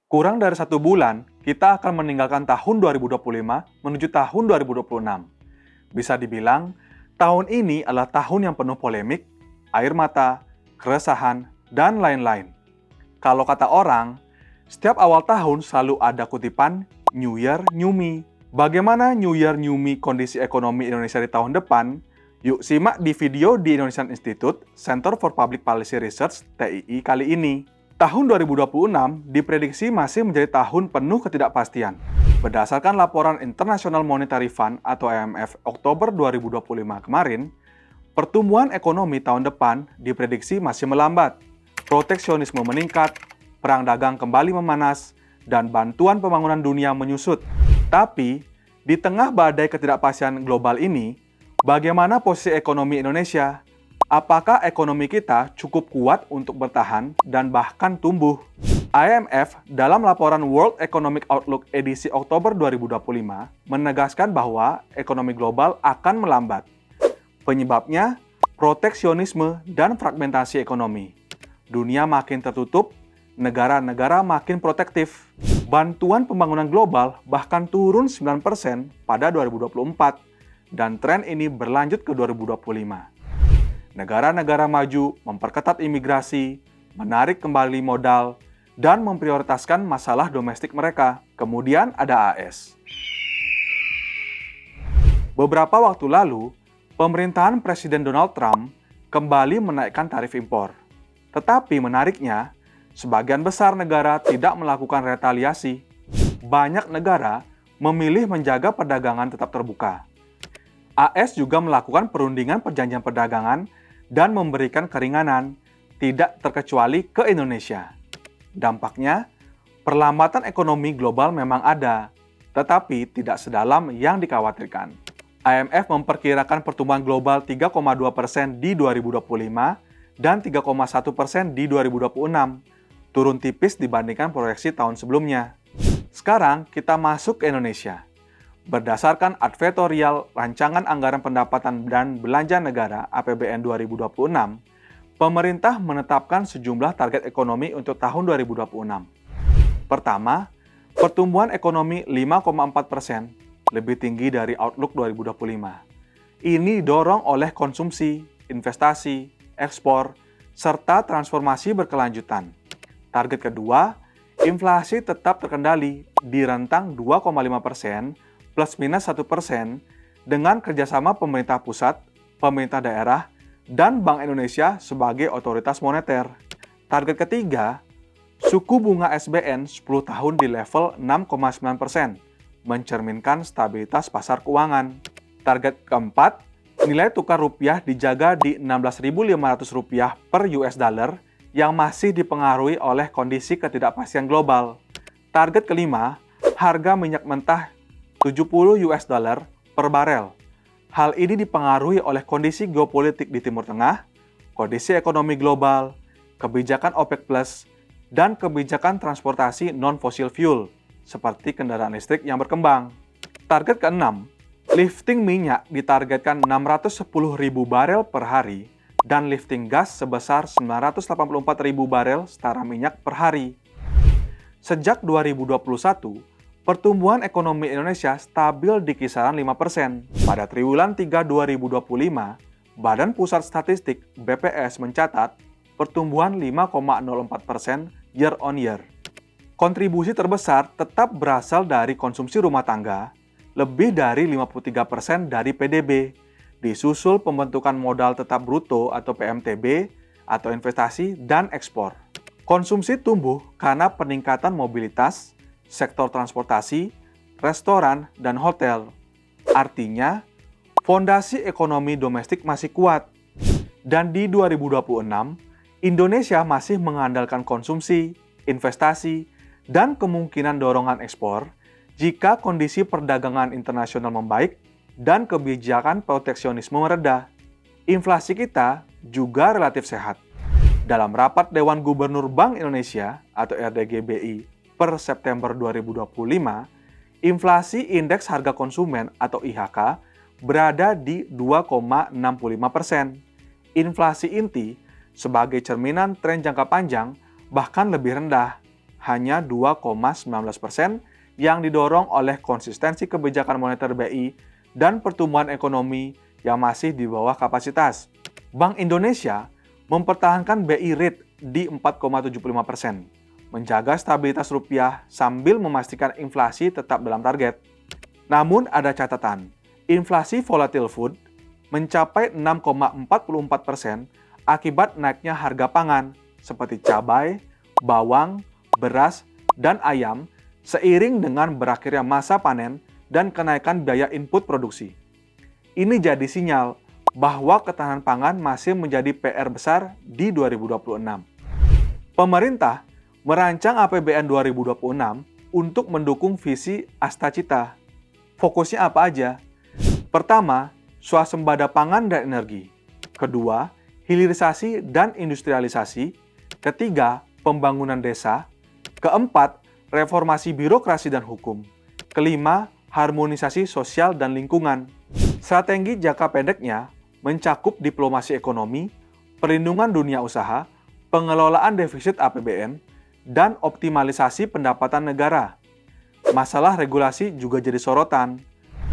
Kurang dari 1 bulan, kita akan meninggalkan tahun 2025 menuju tahun 2026. Bisa dibilang, tahun ini adalah tahun yang penuh polemik, air mata, keresahan, dan lain-lain. Kalau kata orang, setiap awal tahun selalu ada kutipan New Year, New Me. Bagaimana New Year, New Me kondisi ekonomi Indonesia di tahun depan? Yuk simak di video di Indonesian Institute Center for Public Policy Research (TII) kali ini. Tahun 2026 diprediksi masih menjadi tahun penuh ketidakpastian. Berdasarkan laporan International Monetary Fund atau IMF Oktober 2025 kemarin, pertumbuhan ekonomi tahun depan diprediksi masih melambat, proteksionisme meningkat, perang dagang kembali memanas, dan bantuan pembangunan dunia menyusut. Tapi, di tengah badai ketidakpastian global ini, bagaimana posisi ekonomi Indonesia? Apakah ekonomi kita cukup kuat untuk bertahan dan bahkan tumbuh? IMF dalam laporan World Economic Outlook edisi Oktober 2025 menegaskan bahwa ekonomi global akan melambat. Penyebabnya, proteksionisme dan fragmentasi ekonomi. Dunia makin tertutup, negara-negara makin protektif. Bantuan pembangunan global bahkan turun 9% pada 2024, dan tren ini berlanjut ke 2025. Negara-negara maju memperketat imigrasi, menarik kembali modal, dan memprioritaskan masalah domestik mereka. Kemudian ada AS. Beberapa waktu lalu, pemerintahan Presiden Donald Trump kembali menaikkan tarif impor. Tetapi menariknya, sebagian besar negara tidak melakukan retaliasi. Banyak negara memilih menjaga perdagangan tetap terbuka. AS juga melakukan perundingan perjanjian perdagangan dan memberikan keringanan, tidak terkecuali ke Indonesia. Dampaknya, perlambatan ekonomi global memang ada, tetapi tidak sedalam yang dikhawatirkan. IMF memperkirakan pertumbuhan global 3,2% di 2025 dan 3,1% di 2026, turun tipis dibandingkan proyeksi tahun sebelumnya. Sekarang kita masuk ke Indonesia. Berdasarkan advertorial Rancangan Anggaran Pendapatan dan Belanja Negara APBN 2026, pemerintah menetapkan sejumlah target ekonomi untuk tahun 2026. Pertama, pertumbuhan ekonomi 5,4%, lebih tinggi dari Outlook 2025. Ini didorong oleh konsumsi, investasi, ekspor, serta transformasi berkelanjutan. Target kedua, inflasi tetap terkendali di rentang 2,5% plus minus 1% dengan kerjasama pemerintah pusat, pemerintah daerah, dan Bank Indonesia sebagai otoritas moneter. Target ketiga, suku bunga SBN 10 tahun di level 6,9%, mencerminkan stabilitas pasar keuangan. Target keempat, nilai tukar rupiah dijaga di Rp16.500 per US dollar yang masih dipengaruhi oleh kondisi ketidakpastian global. Target kelima, harga minyak mentah 70 US dollar per barel. Hal ini dipengaruhi oleh kondisi geopolitik di Timur Tengah, kondisi ekonomi global, kebijakan OPEC+, dan kebijakan transportasi non-fossil fuel, seperti kendaraan listrik yang berkembang. Target keenam, lifting minyak ditargetkan 610.000 barel per hari, dan lifting gas sebesar 984.000 barel setara minyak per hari. Sejak 2021, pertumbuhan ekonomi Indonesia stabil di kisaran 5%. Pada triwulan 3 2025, Badan Pusat Statistik BPS mencatat pertumbuhan 5,04% year on year. Kontribusi terbesar tetap berasal dari konsumsi rumah tangga, lebih dari 53% dari PDB, disusul pembentukan modal tetap bruto atau PMTB, atau investasi dan ekspor. Konsumsi tumbuh karena peningkatan mobilitas, sektor transportasi, restoran, dan hotel. Artinya, fondasi ekonomi domestik masih kuat. Dan di 2026, Indonesia masih mengandalkan konsumsi, investasi, dan kemungkinan dorongan ekspor jika kondisi perdagangan internasional membaik dan kebijakan proteksionisme mereda. Inflasi kita juga relatif sehat. Dalam rapat Dewan Gubernur Bank Indonesia atau RDGBI per September 2025, inflasi indeks harga konsumen atau IHK berada di 2,65%. Inflasi inti sebagai cerminan tren jangka panjang bahkan lebih rendah, hanya 2,19% yang didorong oleh konsistensi kebijakan moneter BI dan pertumbuhan ekonomi yang masih di bawah kapasitas. Bank Indonesia mempertahankan BI rate di 4,75%, menjaga stabilitas rupiah sambil memastikan inflasi tetap dalam target. Namun ada catatan, inflasi volatile food mencapai 6,44% akibat naiknya harga pangan seperti cabai, bawang, beras, dan ayam seiring dengan berakhirnya masa panen dan kenaikan biaya input produksi. Ini jadi sinyal bahwa ketahanan pangan masih menjadi PR besar di 2026. Pemerintah merancang APBN 2026 untuk mendukung visi Astacita. Fokusnya apa aja? Pertama, swasembada pangan dan energi. Kedua, hilirisasi dan industrialisasi. Ketiga, pembangunan desa. Keempat, reformasi birokrasi dan hukum. Kelima, harmonisasi sosial dan lingkungan. Strategi jangka pendeknya mencakup diplomasi ekonomi, perlindungan dunia usaha, pengelolaan defisit APBN, dan optimalisasi pendapatan negara. Masalah regulasi juga jadi sorotan.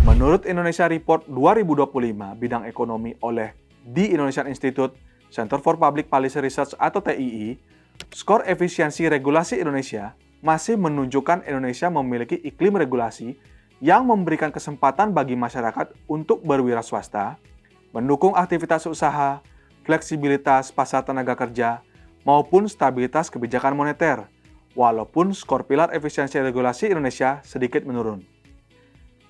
Menurut Indonesia Report 2025 bidang ekonomi oleh The Indonesian Institute Center for Public Policy Research atau TII, skor efisiensi regulasi Indonesia masih menunjukkan Indonesia memiliki iklim regulasi yang memberikan kesempatan bagi masyarakat untuk berwira swasta, mendukung aktivitas usaha, fleksibilitas pasar tenaga kerja, maupun stabilitas kebijakan moneter, walaupun skor pilar efisiensi regulasi Indonesia sedikit menurun.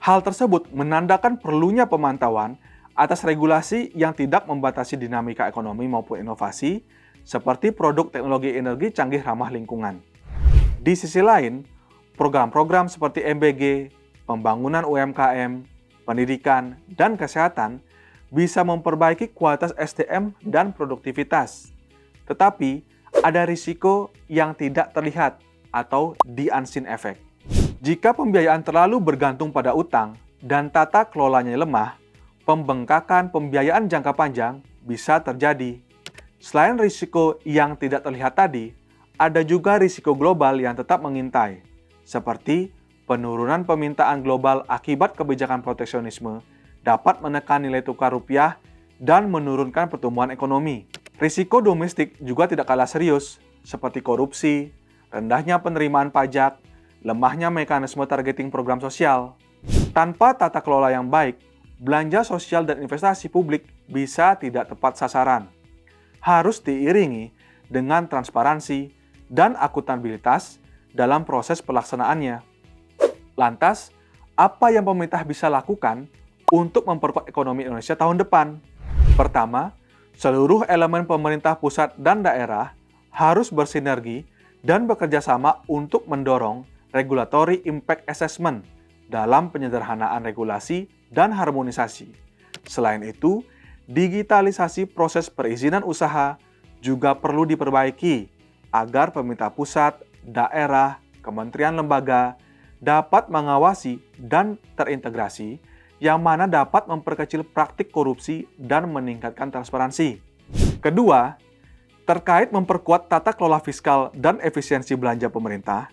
Hal tersebut menandakan perlunya pemantauan atas regulasi yang tidak membatasi dinamika ekonomi maupun inovasi, seperti produk teknologi energi canggih ramah lingkungan. Di sisi lain, program-program seperti MBG, pembangunan UMKM, pendidikan, dan kesehatan bisa memperbaiki kualitas SDM dan produktivitas. Tetapi, ada risiko yang tidak terlihat atau the unseen effect. Jika pembiayaan terlalu bergantung pada utang dan tata kelolanya lemah, pembengkakan pembiayaan jangka panjang bisa terjadi. Selain risiko yang tidak terlihat tadi, ada juga risiko global yang tetap mengintai, seperti penurunan permintaan global akibat kebijakan proteksionisme dapat menekan nilai tukar rupiah dan menurunkan pertumbuhan ekonomi. Risiko domestik juga tidak kalah serius, seperti korupsi, rendahnya penerimaan pajak, lemahnya mekanisme targeting program sosial. Tanpa tata kelola yang baik, belanja sosial dan investasi publik bisa tidak tepat sasaran. Harus diiringi dengan transparansi dan akuntabilitas dalam proses pelaksanaannya. Lantas, apa yang pemerintah bisa lakukan untuk memperkuat ekonomi Indonesia tahun depan? Pertama, seluruh elemen pemerintah pusat dan daerah harus bersinergi dan bekerja sama untuk mendorong regulatory impact assessment dalam penyederhanaan regulasi dan harmonisasi. Selain itu, digitalisasi proses perizinan usaha juga perlu diperbaiki agar pemerintah pusat, daerah, kementerian lembaga dapat mengawasi dan terintegrasi, yang mana dapat memperkecil praktik korupsi dan meningkatkan transparansi. Kedua, terkait memperkuat tata kelola fiskal dan efisiensi belanja pemerintah,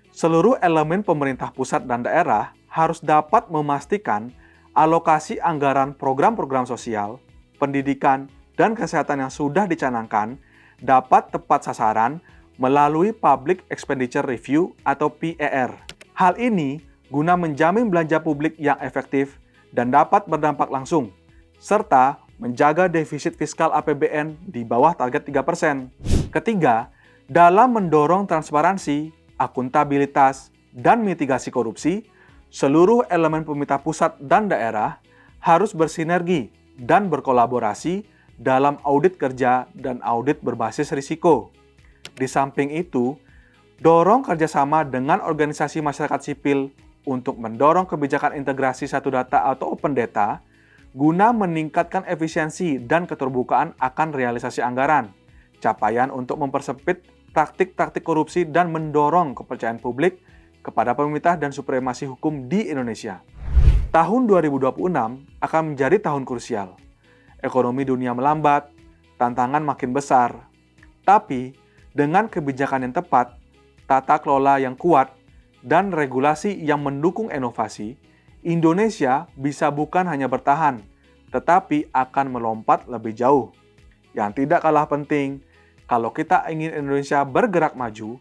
seluruh elemen pemerintah pusat dan daerah harus dapat memastikan alokasi anggaran program-program sosial, pendidikan, dan kesehatan yang sudah dicanangkan dapat tepat sasaran melalui Public Expenditure Review atau PER. Hal ini guna menjamin belanja publik yang efektif dan dapat berdampak langsung, serta menjaga defisit fiskal APBN di bawah target 3%. Ketiga, dalam mendorong transparansi, akuntabilitas, dan mitigasi korupsi, seluruh elemen pemerintah pusat dan daerah harus bersinergi dan berkolaborasi dalam audit kerja dan audit berbasis risiko. Di samping itu, dorong kerjasama dengan organisasi masyarakat sipil untuk mendorong kebijakan integrasi satu data atau open data guna meningkatkan efisiensi dan keterbukaan akan realisasi anggaran, capaian untuk mempersempit praktik-praktik korupsi dan mendorong kepercayaan publik kepada pemerintah dan supremasi hukum di Indonesia. Tahun 2026 akan menjadi tahun krusial. Ekonomi dunia melambat, tantangan makin besar. Tapi, dengan kebijakan yang tepat, tata kelola yang kuat, dan regulasi yang mendukung inovasi, Indonesia bisa bukan hanya bertahan, tetapi akan melompat lebih jauh. Yang tidak kalah penting, kalau kita ingin Indonesia bergerak maju,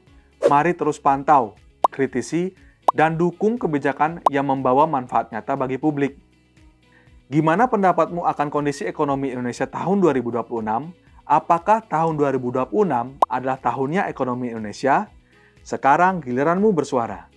mari terus pantau, kritisi, dan dukung kebijakan yang membawa manfaat nyata bagi publik. Gimana pendapatmu akan kondisi ekonomi Indonesia tahun 2026? Apakah tahun 2026 adalah tahunnya ekonomi Indonesia? Sekarang giliranmu bersuara.